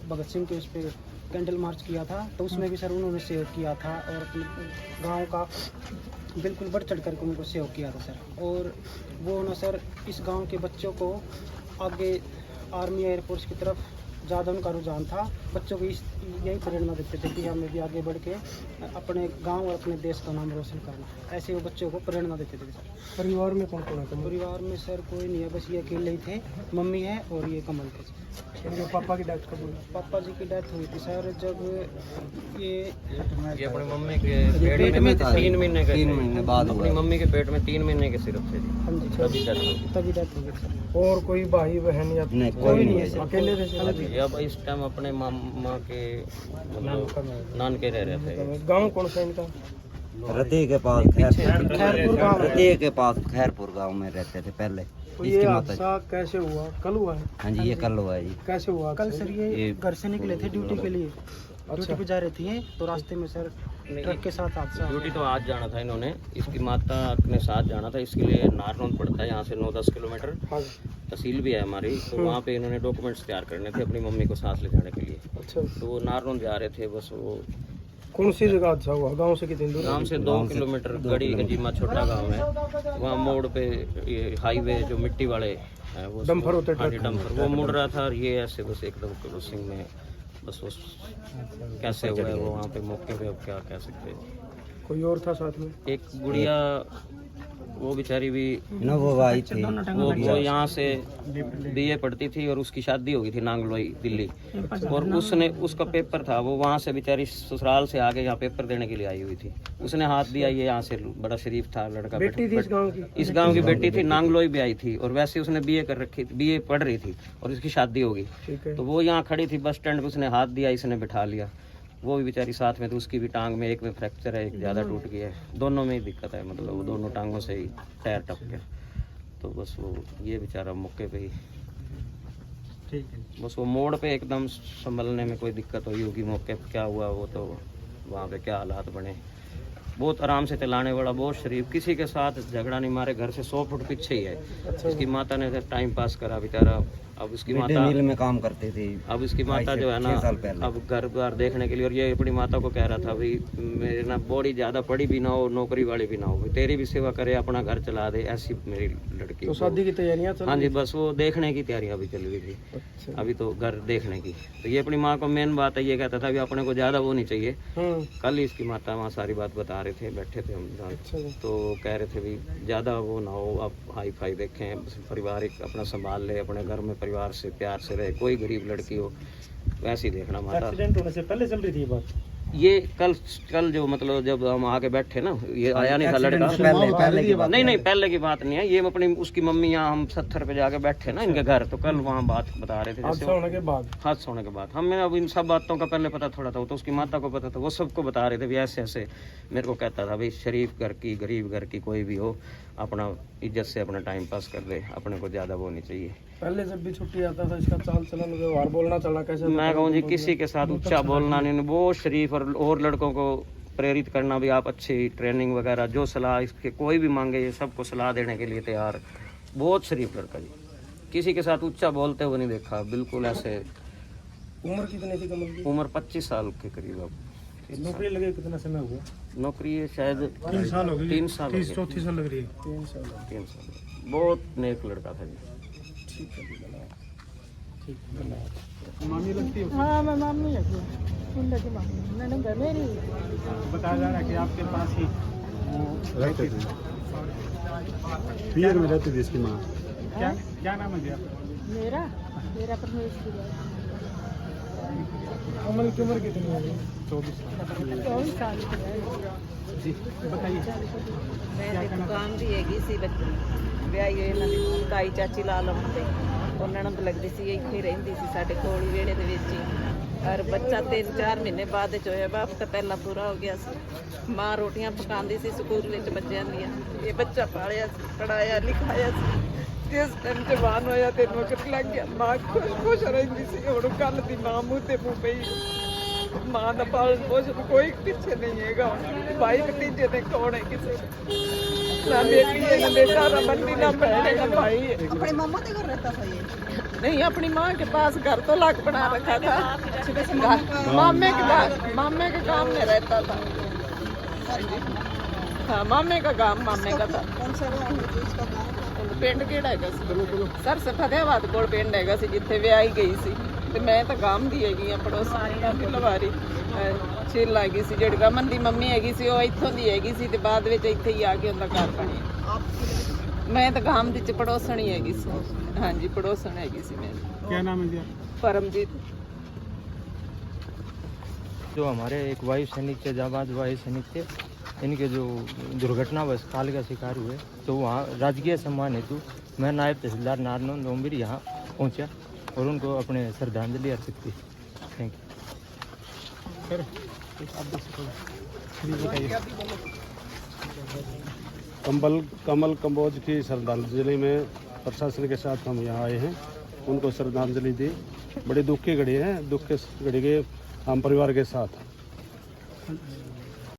भगत सिंह के उस पर कैंडल मार्च किया था, तो उसमें भी सर उन्होंने सहयोग किया था और अपने गांव का बिल्कुल बढ़ चढ़ करके उनको सहयोग किया था सर। और वो ना सर इस गांव के बच्चों को आगे आर्मी एयरफोर्स की तरफ ज़्यादा उनका रुझान था। बच्चों को यही प्रेरणा देते थे कि हमें भी आगे बढ़ के अपने गांव और अपने देश का नाम रोशन करना। ऐसे वो बच्चों को प्रेरणा देते थे सर। परिवार में कौन कौन है? परिवार में सर कोई नहीं है, बस ये अकेले ही थे, मम्मी है और ये कमल थे। इनके पापा की डेथ कब हुई? पापा जी की डेथ हुई थी सर जब ये अपनी मम्मी के पेट में 3 महीने बाद अपनी मम्मी के पेट में 3 महीने के सिर्फ थे। हाँ जी तभी डेथ हो गई सर। और कोई भाई बहन या कोई नहीं है सर, अकेले रहते? अब इस टाइम अपने मामा के मतलब नान के रह रहे थे। गाँव कौन सा इनका? रती के पास खैरपुर गाँव। रती के पास खैरपुर गांव में रहते थे पहले। तो ये हादसा कैसे हुआ? कल हुआ है? हाँ जी ये कल हुआ है जी। कैसे हुआ? कल सर ये घर से निकले थे ड्यूटी के लिए, ड्यूटी पे जा रहे थे तो रास्ते में सर ट्रक के साथ हादसा। ड्यूटी तो आज जाना था इन्होंने, इसकी माता अपने साथ जाना था, इसके लिए नारनौंद पड़ता है यहाँ से 9-10 किलोमीटर। तहसील भी है हमारी, तो वहाँ पे इन्होंने डॉक्यूमेंट्स तैयार करने थे अपनी मम्मी को सांस ले जाने के लिए। अच्छा, तो वो नारनौंद जा रहे थे। बस वो कौन सी जगह हादसा हुआ? गांव से कितनी दूर? गांव से 2 किलोमीटर गड़ी गंजीमा छोटा गांव है। वहाँ मोड़ पे ये हाईवे जो मिट्टी वाले हैं वो डंपर होते हाँ जी डंपर, वो मुड़ रहा था और ये ऐसे बस एकदम क्रॉसिंग में बस वो कैसे हुआ है वो वहाँ पे मौके पे। अब क्या कह सकते हैं। कोई और था साथ में? एक गुड़िया वो बेचारी भी न वो आई थी, वो यहाँ से बीए पढ़ती थी और उसकी शादी हो गई थी नांगलोई दिल्ली, और उसने उसका पेपर था, वो वहाँ से बेचारी ससुराल से आके यहाँ पेपर देने के लिए आई हुई थी। उसने हाथ दिया, ये यहाँ से बड़ा शरीफ था लड़का। बेटी थी इस गांव की? इस गांव की बेटी थी, नांगलोई भी आई थी और वैसे उसने बीए कर रखी थी, बीए पढ़ रही थी और उसकी शादी हो गई। तो वो यहाँ खड़ी थी बस स्टैंड पे, उसने हाथ दिया, इसने बिठा लिया। वो भी बेचारी साथ में, तो उसकी भी टांग में एक में फ्रैक्चर है, एक ज़्यादा टूट गया है, दोनों में ही दिक्कत है, मतलब वो दोनों टांगों से ही टायर टप गया। तो बस वो ये बेचारा मौके पे ही ठीक है। बस वो मोड़ पे एकदम संभलने में कोई दिक्कत हुई होगी, मौके पे क्या हुआ वो तो वहाँ पे क्या हालात बने। बहुत आराम से चलाने वाला, बहुत शरीफ, किसी के साथ झगड़ा नहीं, मारे घर से 100 फुट पीछे ही है। इसकी माता ने टाइम पास करा बेचारा। अब इसकी माता मिल में काम करती थी। अब इसकी माता जो है ना, अब घर बार देखने के लिए, और ये अपनी माता को कह रहा था भाई मेरे ना बॉडी ज़्यादा पड़ी भी ना हो, नौकरी वाली भी ना हो, तेरी भी सेवा करे, अपना घर चला दे, ऐसी मेरी लड़की। तो शादी की तैयारियां चल? हाँ जी, बस वो देखने की तैयारियां अभी चल रही थी। अच्छा। अभी तो घर देखने की। तो ये अपनी माँ को मेन बात है, ये कहता था भी अपने को ज़्यादा वो नहीं चाहिए। कल ही इसकी माता वहाँ सारी बात बता रहे थे, बैठे थे हम। अच्छा। तो कह रहे थे भी ज़्यादा वो ना हो, आप हाई फाई देखें, पारिवारिक अपना संभाल ले, अपने घर में परिवार से प्यार से रहे, कोई गरीब लड़की हो वैसे ही देखना। माता एक्सीडेंट होने से पहले चल रही थी ये बात? ये कल जो मतलब जब हम आके बैठे ना, ये आया नहीं था लड़का। पहले की बात नहीं पहले की बात नहीं है, ये अपनी उसकी मम्मी यहाँ हम 70 पे जाके बैठे ना इनके घर, तो कल वहाँ बात बता रहे थे। हादसा होने के बाद हमें अब इन सब बातों का पहले पता थोड़ा था, तो उसकी माता को पता था, वो सबको बता रहे थे भी ऐसे ऐसे। मेरे को कहता था भाई शरीफ घर की, गरीब घर की कोई भी हो, अपना इज्जत से अपना टाइम पास कर दे, अपने को ज़्यादा वो नहीं चाहिए। पहले जब भी छुट्टी आता था इसका चाल चलन व्यवहार बोलना चलना कैसे? मैं कहूँ जी किसी के साथ ऊंचा बोलना नहीं, वो शरीफ और लड़कों को प्रेरित करना भी, आप अच्छी ट्रेनिंग वगैरह जो सलाह इसके कोई भी मांगे ये सबको सलाह देने के लिए तैयार। बहुत शरीफ लड़का जी, किसी के साथ ऊंचा बोलते हुए नहीं देखा, बिल्कुल ऐसे। उम्र कितनी थी कमल की? उम्र 25 साल के करीब। अब नौकरी लगे कितना समय हुआ? नौकरी शायद 3 साल हो गए। 3 साल, 34 साल लग रही है। 3 साल। बहुत नेक लड़का था जी। ठीक है। मामी लगती है हाँ मैं मामी है उनका की मामी ननद है मेरी बताया जा रहा है कि आपके पास ही रहते थे पियर में रहती थी इसकी माँ क्या क्या नाम है जी आपका मेरा मेरा परमेश्वर है कमल की उम्र कितनी है 24 साल की है जी बताइए ਮੈਂ ਤੇ ਦੁਕਾਨ ਦੀ ਹੈਗੀ ਸੀ ਬੱਚੀ ਵਿਆਹੀ ਹੋਈ ਇਹਨਾਂ ਦੀ ਤਾਈ ਚਾਚੀ ਲਾ ਲਵਣ ਤੇ ਉਹਨਾਂ ਨੂੰ ਲੱਗਦੀ ਸੀ ਇੱਥੇ ਹੀ ਰਹਿੰਦੀ ਸੀ ਸਾਡੇ ਕੋਲ ਹੀ ਵਿਹੜੇ ਦੇ ਵਿੱਚ ਹੀ ਔਰ ਬੱਚਾ 3-4 ਮਹੀਨੇ ਬਾਅਦ ਚ ਹੋਇਆ ਬਾਪ ਤਾਂ ਪਹਿਲਾਂ ਪੂਰਾ ਹੋ ਗਿਆ ਸੀ ਮਾਂ ਰੋਟੀਆਂ ਪਕਾਉਂਦੀ ਸੀ ਸਕੂਲ ਵਿੱਚ ਬੱਚਿਆਂ ਦੀਆਂ ਇਹ ਬੱਚਾ ਪਾਲਿਆ ਸੀ ਪੜਾਇਆ ਲਿਖਾਇਆ ਸੀ ਜਿਸ ਟਾਈਮ ਜਵਾਨ ਹੋਇਆ ਤੇ ਨੌਕਰੀ ਲੱਗ ਗਿਆ ਮਾਂ ਖੁਸ਼ ਰਹਿੰਦੀ ਸੀ ਹੁਣ ਕੱਲ ਦੀ ਮਾਂ ਮੂੰਹ ਤੇ ਮੂੰਹ ਪਈ ਮਾਂ ਦਾ ਪਾਲਣ ਪੋਸ਼ਣ ਕੋਈ ਪਿੱਛੇ ਨਹੀਂ ਹੈਗਾ ਭਾਈ ਭਤੀਜੇ ਨੇ ਕੌਣ ਹੈ ਕਿਸੇ ना बेटी है ना बेटा ना बंदी ना बहन है ना भाई है अपनी मम्मा के घर रहता था ये नहीं अपनी माँ के पास घर तो लाख बना रखा था मामे के गांव में रहता था हाँ मामे का गांव मामे का था ਪਿੰਡ ਕਿਹੜਾ ਹੈਗਾ ਸੀ ਸਰ ਫਤਿਆਬਾਦ ਕੋਲ ਪਿੰਡ ਹੈਗਾ ਸੀ ਜਿੱਥੇ ਵਿਆਹੀ ਗਈ ਸੀ ਤੇ ਮੈਂ ਤਾਂ ਗਾਮ ਦੀ ਹੈਗੀ ਆ ਪੜੋਸੀ ਦਾ ਲਵਾਰੀ ਛਿਲ ਆ ਗਈ ਸੀ ਜਿਹੜੀ ਰਮਨ ਦੀ ਮੰਮੀ ਹੈਗੀ ਸੀ ਉਹ ਇੱਥੋਂ ਦੀ ਹੈਗੀ ਸੀ ਤੇ ਬਾਅਦ ਵਿੱਚ ਇੱਥੇ ਹੀ ਆ ਕੇ ਉਹਦਾ ਘਰ ਬਣਿਆ ਮੈਂ ਤਾਂ ਗਾਮ ਦੀ ਚ ਪੜੋਸਣ ਹੀ ਹੈਗੀ ਸੀ ਹਾਂਜੀ ਪੜੋਸਣ ਹੈਗੀ ਸੀ ਮੈਂ क्या नाम है जी परमजीत जो हमारे एक वायु सैनिक थे जाबाज वायु सैनिक थे इनके जो दुर्घटनावश काल का शिकार हुए तो वहाँ राजकीय सम्मान हेतु मैं नायब तहसीलदार नारनौंद ओमवीर यहाँ पहुँचा और उनको अपने श्रद्धांजलि अर्पित की। Thank you. कमल कंबोज की श्रद्धांजलि में प्रशासन के साथ हम यहाँ आए हैं उनको श्रद्धांजलि दी बड़ी दुख की घड़ी है दुख के घड़ी के हम परिवार के साथ